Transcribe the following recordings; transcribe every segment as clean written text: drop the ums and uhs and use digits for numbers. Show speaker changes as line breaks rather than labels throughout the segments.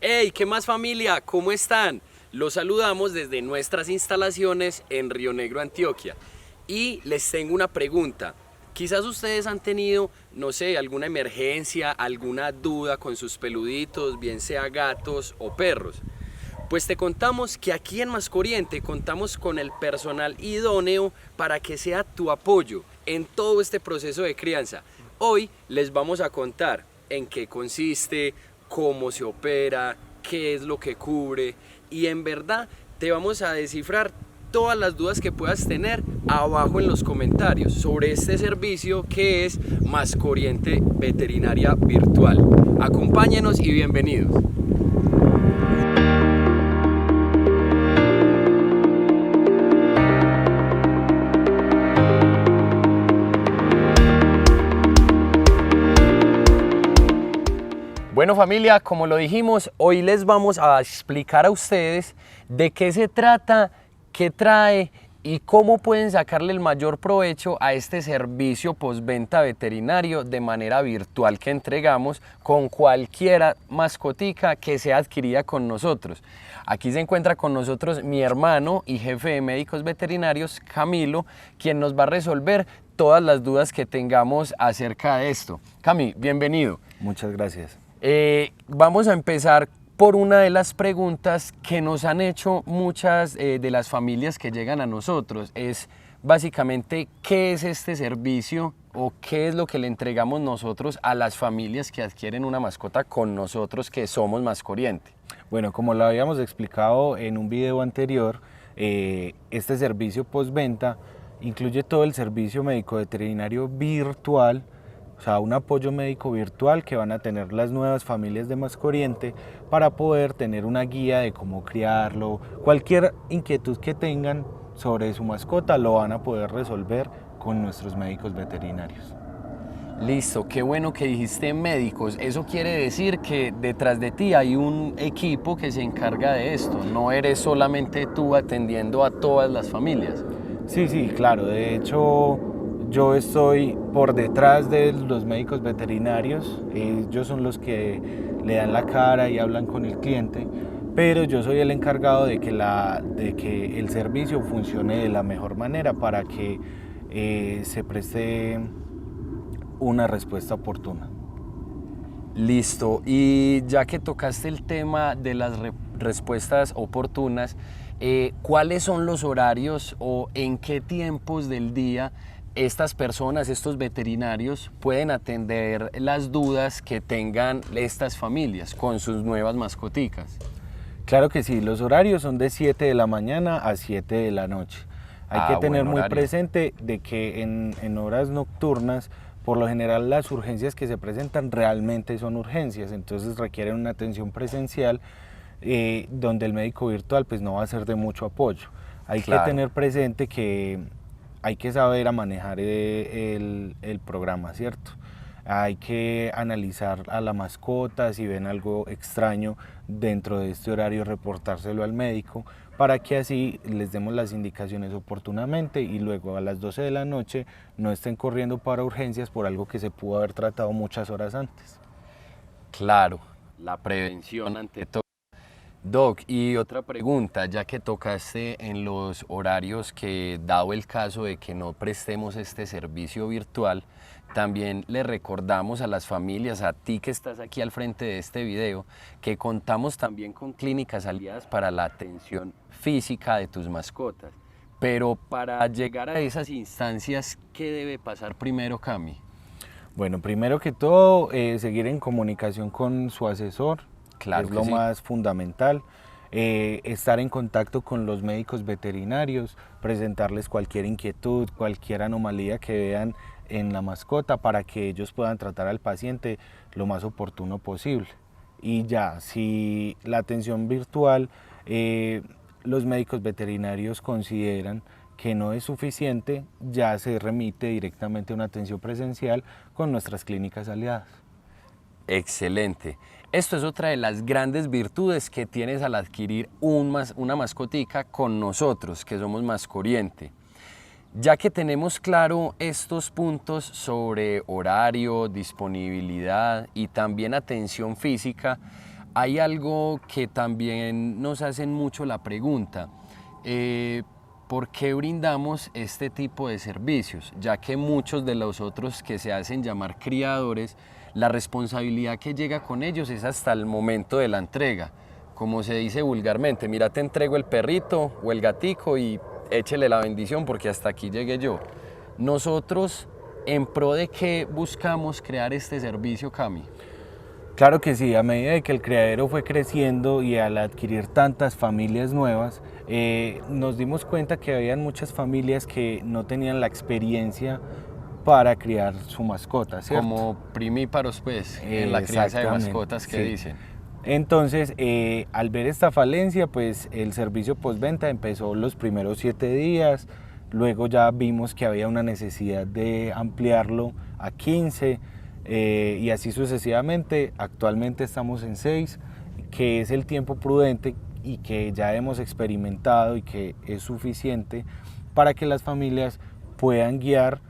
¡Hey! ¿Qué más familia? ¿Cómo están? Los saludamos desde nuestras instalaciones en Río Negro, Antioquia. Y les tengo una pregunta. Quizás ustedes han tenido, no sé, alguna emergencia, alguna duda con sus peluditos, bien sea gatos o perros. Pues te contamos que aquí en Mascoriente contamos con el personal idóneo para que sea tu apoyo en todo este proceso de crianza. Hoy les vamos a contar en qué consiste, cómo se opera, qué es lo que cubre y en verdad te vamos a descifrar todas las dudas que puedas tener abajo en los comentarios sobre este servicio que es Mascoriente Veterinaria Virtual. Acompáñenos y bienvenidos. Bueno familia, como lo dijimos, hoy les vamos a explicar a ustedes de qué se trata, qué trae y cómo pueden sacarle el mayor provecho a este servicio postventa veterinario de manera virtual que entregamos con cualquier mascotica que sea adquirida con nosotros. Aquí se encuentra con nosotros mi hermano y jefe de médicos veterinarios, Camilo, quien nos va a resolver todas las dudas que tengamos acerca de esto. Cami, bienvenido.
Muchas gracias.
Vamos a empezar por una de las preguntas que nos han hecho muchas de las familias que llegan a nosotros. Es básicamente qué es este servicio o qué es lo que le entregamos nosotros a las familias que adquieren una mascota con nosotros que somos Mascoriente.
Bueno, como lo habíamos explicado en un video anterior, este servicio postventa incluye todo el servicio médico veterinario virtual, o sea, un apoyo médico virtual que van a tener las nuevas familias de Mascoriente para poder tener una guía de cómo criarlo. Cualquier inquietud que tengan sobre su mascota lo van a poder resolver con nuestros médicos veterinarios.
Listo, qué bueno que dijiste médicos. Eso quiere decir que detrás de ti hay un equipo que se encarga de esto. No eres solamente tú atendiendo a todas las familias.
Sí, claro. De hecho, yo estoy por detrás de los médicos veterinarios. Ellos son los que le dan la cara y hablan con el cliente, pero yo soy el encargado de que el servicio funcione de la mejor manera para que se preste una respuesta oportuna.
Listo, y ya que tocaste el tema de las respuestas oportunas, ¿cuáles son los horarios o en qué tiempos del día estas personas, estos veterinarios, pueden atender las dudas que tengan estas familias con sus nuevas mascoticas?
Claro que sí, los horarios son de 7 de la mañana a 7 de la noche. Hay que tener muy presente de que en horas nocturnas, por lo general las urgencias que se presentan realmente son urgencias, entonces requieren una atención presencial donde el médico virtual pues no va a ser de mucho apoyo. Hay que tener presente que hay que saber a manejar el programa, ¿cierto? Hay que analizar a la mascota, si ven algo extraño dentro de este horario, reportárselo al médico para que así les demos las indicaciones oportunamente y luego a las 12 de la noche no estén corriendo para urgencias por algo que se pudo haber tratado muchas horas antes.
Claro, la prevención ante todo. Doc, y otra pregunta, ya que tocaste en los horarios que, dado el caso de que no prestemos este servicio virtual, también le recordamos a las familias, a ti que estás aquí al frente de este video, que contamos también con clínicas aliadas para la atención física de tus mascotas. Pero para llegar a esas instancias, ¿qué debe pasar primero, Cami?
Bueno, primero que todo, seguir en comunicación con su asesor.
Claro
es lo más fundamental. Estar en contacto con los médicos veterinarios, presentarles cualquier inquietud, cualquier anomalía que vean en la mascota para que ellos puedan tratar al paciente lo más oportuno posible. Y ya, si la atención virtual, los médicos veterinarios consideran que no es suficiente, ya se remite directamente a una atención presencial con nuestras clínicas aliadas.
Excelente. Esto es otra de las grandes virtudes que tienes al adquirir una mascotica con nosotros, que somos Mascoriente. Ya que tenemos claro estos puntos sobre horario, disponibilidad y también atención física, hay algo que también nos hacen mucho la pregunta. ¿Por qué brindamos este tipo de servicios? Ya que muchos de los otros que se hacen llamar criadores, la responsabilidad que llega con ellos es hasta el momento de la entrega. Como se dice vulgarmente, mira, te entrego el perrito o el gatico y échele la bendición porque hasta aquí llegué yo. Nosotros, ¿en pro de qué buscamos crear este servicio, Cami?
Claro que sí, a medida de que el criadero fue creciendo y al adquirir tantas familias nuevas, nos dimos cuenta que había muchas familias que no tenían la experiencia para criar su mascota, ¿cierto?
Como primíparos, pues, en la crianza de mascotas que
sí.
dicen.
Entonces, al ver esta falencia, pues el servicio postventa empezó los primeros 7 días, luego ya vimos que había una necesidad de ampliarlo a 15, y así sucesivamente. Actualmente estamos en 6, que es el tiempo prudente y que ya hemos experimentado y que es suficiente para que las familias puedan guiar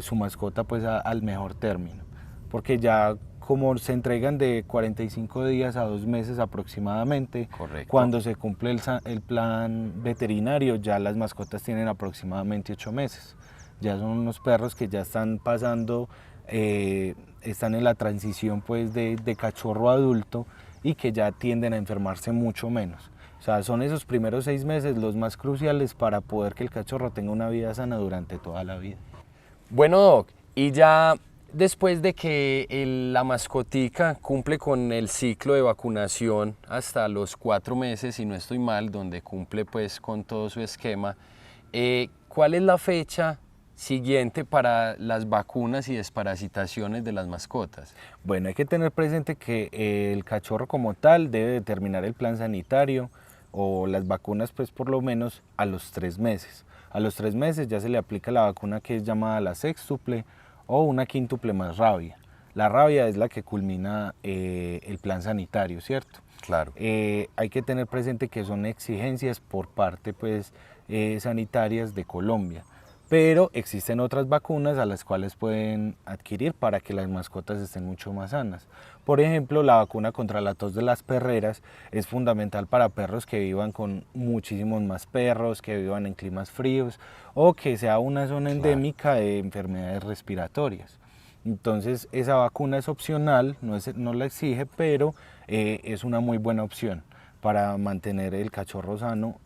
su mascota pues al mejor término, porque ya como se entregan de 45 días a 2 meses aproximadamente.
Correcto.
Cuando se cumple el plan veterinario, ya las mascotas tienen aproximadamente 8 meses. Ya son unos perros que ya están pasando, están en la transición pues de cachorro a adulto y que ya tienden a enfermarse mucho menos. O sea, son esos primeros 6 meses los más cruciales para poder que el cachorro tenga una vida sana durante toda la vida.
Bueno, Doc, y ya después de que la mascotica cumple con el ciclo de vacunación hasta los 4 meses, si no estoy mal, donde cumple pues con todo su esquema, ¿cuál es la fecha siguiente para las vacunas y desparasitaciones de las mascotas?
Bueno, hay que tener presente que el cachorro como tal debe determinar el plan sanitario o las vacunas pues por lo menos a los 3 meses. A los 3 meses ya se le aplica la vacuna que es llamada la sextuple o una quíntuple más rabia. La rabia es la que culmina el plan sanitario, ¿cierto?
Claro.
Hay que tener presente que son exigencias por parte pues, sanitarias de Colombia, pero existen otras vacunas a las cuales pueden adquirir para que las mascotas estén mucho más sanas. Por ejemplo, la vacuna contra la tos de las perreras es fundamental para perros que vivan con muchísimos más perros, que vivan en climas fríos o que sea una zona endémica de enfermedades respiratorias. Entonces esa vacuna es opcional, no la exige, pero es una muy buena opción para mantener el cachorro sano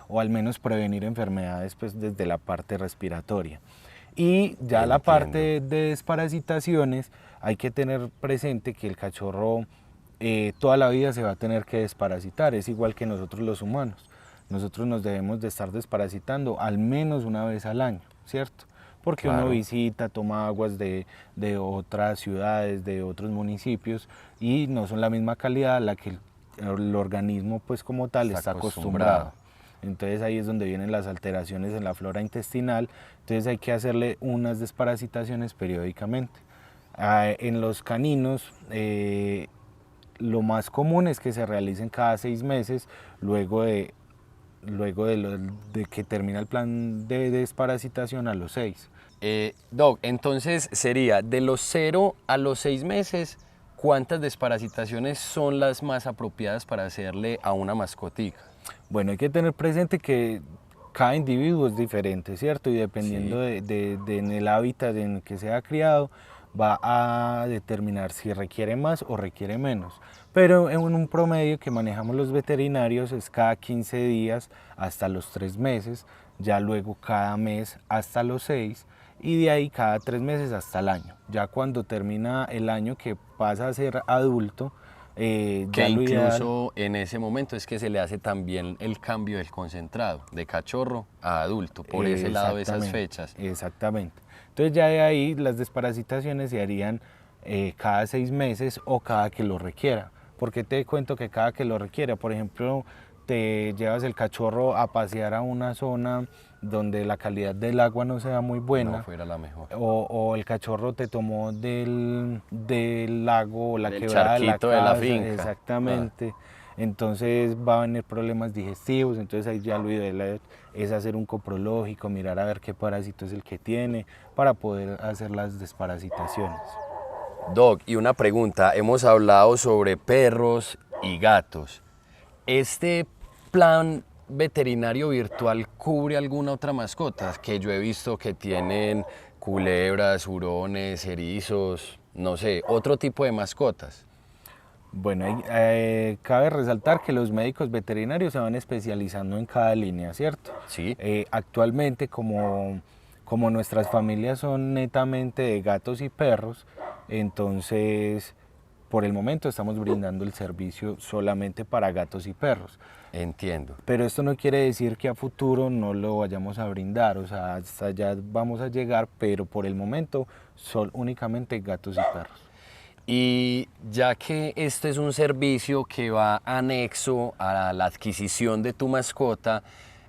o al menos prevenir enfermedades pues, desde la parte respiratoria. Y ya Entiendo. La parte de desparasitaciones, hay que tener presente que el cachorro toda la vida se va a tener que desparasitar, es igual que nosotros los humanos. Nosotros nos debemos de estar desparasitando al menos una vez al año, ¿cierto? Porque uno visita, toma aguas de otras ciudades, de otros municipios y no son la misma calidad a la que el organismo pues como tal está acostumbrado. Entonces ahí es donde vienen las alteraciones en la flora intestinal, entonces hay que hacerle unas desparasitaciones periódicamente. En los caninos lo más común es que se realicen cada 6 meses luego de que termina el plan de desparasitación a los 6.
Doc, entonces sería de los 0 a los 6 meses, ¿cuántas desparasitaciones son las más apropiadas para hacerle a una mascotica?
Bueno, hay que tener presente que cada individuo es diferente, ¿cierto? Y dependiendo en el hábitat en el que sea criado, va a determinar si requiere más o requiere menos. Pero en un promedio que manejamos los veterinarios es cada 15 días hasta los 3 meses, ya luego cada mes hasta los 6 y de ahí cada 3 meses hasta el año. Ya cuando termina el año que pasa a ser adulto,
que incluso en ese momento es que se le hace también el cambio del concentrado, de cachorro a adulto, por ese lado de esas fechas.
Exactamente. Entonces ya de ahí las desparasitaciones se harían cada 6 meses o cada que lo requiera. ¿Por qué te cuento que cada que lo requiera? Por ejemplo, te llevas el cachorro a pasear a una zona donde la calidad del agua no sea muy buena,
no fuera la mejor.
O el cachorro te tomó del lago o la quebrada de la casa,
de la finca.
Exactamente. Entonces va a venir problemas digestivos, entonces ahí ya lo ideal es hacer un coprológico, mirar a ver qué parásito es el que tiene para poder hacer las desparasitaciones.
Doc, y una pregunta, hemos hablado sobre perros y gatos. ¿Este plan veterinario virtual cubre alguna otra mascota? Que yo he visto que tienen culebras, hurones, erizos, no sé, otro tipo de mascotas.
Bueno, cabe resaltar que los médicos veterinarios se van especializando en cada línea, ¿cierto?
Sí.
Actualmente, como nuestras familias son netamente de gatos y perros, entonces por el momento estamos brindando el servicio solamente para gatos y perros.
Entiendo.
Pero esto no quiere decir que a futuro no lo vayamos a brindar, o sea, hasta allá vamos a llegar, pero por el momento son únicamente gatos y perros.
Y ya que este es un servicio que va anexo a la adquisición de tu mascota,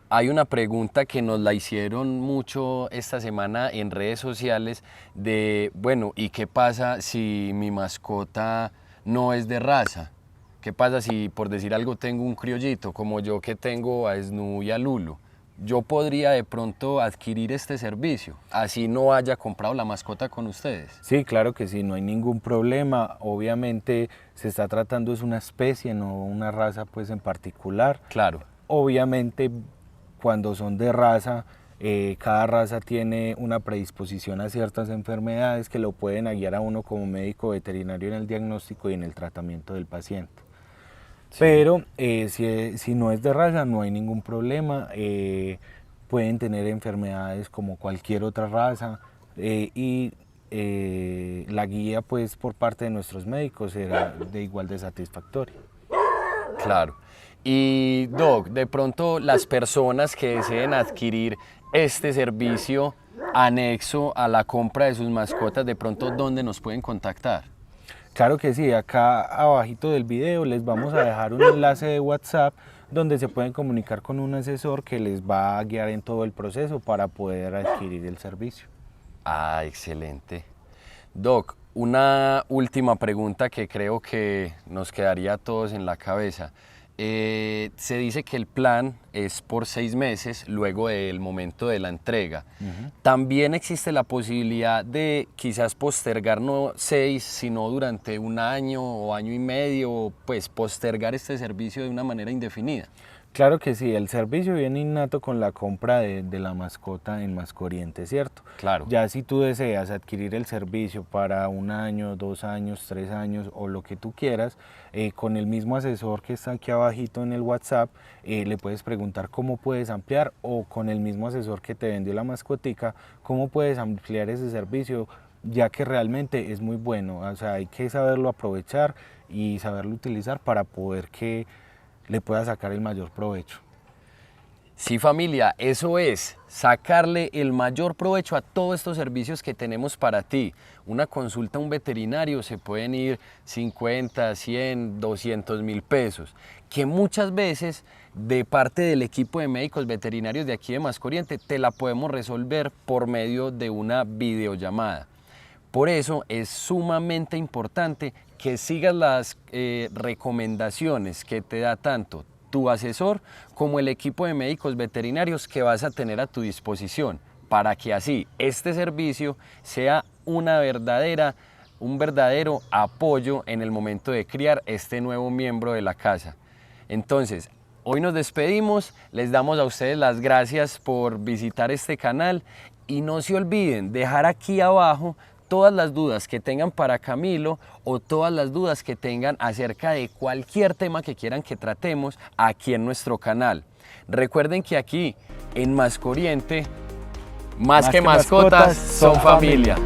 hay una pregunta que nos la hicieron mucho esta semana en redes sociales de, bueno, ¿y qué pasa si mi mascota no es de raza? ¿Qué pasa si, por decir algo, tengo un criollito, como yo que tengo a Snoo y a Lulu? Yo podría de pronto adquirir este servicio, así no haya comprado la mascota con ustedes.
Sí, claro que sí, no hay ningún problema. Obviamente se está tratando es una especie, no una raza pues en particular.
Claro.
Obviamente cuando son de raza, cada raza tiene una predisposición a ciertas enfermedades que lo pueden guiar a uno como médico veterinario en el diagnóstico y en el tratamiento del paciente. Sí. Pero si no es de raza no hay ningún problema, pueden tener enfermedades como cualquier otra raza y la guía pues por parte de nuestros médicos será de igual de satisfactoria.
Claro. Y Doc, de pronto las personas que deseen adquirir este servicio anexo a la compra de sus mascotas, de pronto ¿dónde nos pueden contactar?
Claro que sí, acá abajito del video les vamos a dejar un enlace de WhatsApp donde se pueden comunicar con un asesor que les va a guiar en todo el proceso para poder adquirir el servicio.
Ah, excelente. Doc, una última pregunta que creo que nos quedaría a todos en la cabeza. Se dice que el plan es por 6 meses luego del momento de la entrega. También existe la posibilidad de quizás postergar no 6, sino durante 1 año o año y medio, pues postergar este servicio de una manera indefinida.
Claro que sí, el servicio viene innato con la compra de la mascota en Mascoriente, ¿cierto?
Claro.
Ya si tú deseas adquirir el servicio para 1 año, 2 años, 3 años o lo que tú quieras, con el mismo asesor que está aquí abajito en el WhatsApp, le puedes preguntar cómo puedes ampliar o con el mismo asesor que te vendió la mascotica, cómo puedes ampliar ese servicio, ya que realmente es muy bueno, o sea, hay que saberlo aprovechar y saberlo utilizar para poder que le pueda sacar el mayor provecho.
Sí, familia, eso es, sacarle el mayor provecho a todos estos servicios que tenemos para ti. Una consulta a un veterinario se pueden ir 50, 100, 200 mil pesos, que muchas veces de parte del equipo de médicos veterinarios de aquí de Mascoriente te la podemos resolver por medio de una videollamada. Por eso es sumamente importante que sigas las recomendaciones que te da tanto tu asesor como el equipo de médicos veterinarios que vas a tener a tu disposición para que así este servicio sea un verdadero apoyo en el momento de criar este nuevo miembro de la casa. Entonces, hoy nos despedimos, les damos a ustedes las gracias por visitar este canal y no se olviden dejar aquí abajo todas las dudas que tengan para Camilo o todas las dudas que tengan acerca de cualquier tema que quieran que tratemos aquí en nuestro canal. Recuerden que aquí en Mascoriente, más que mascotas, son familia.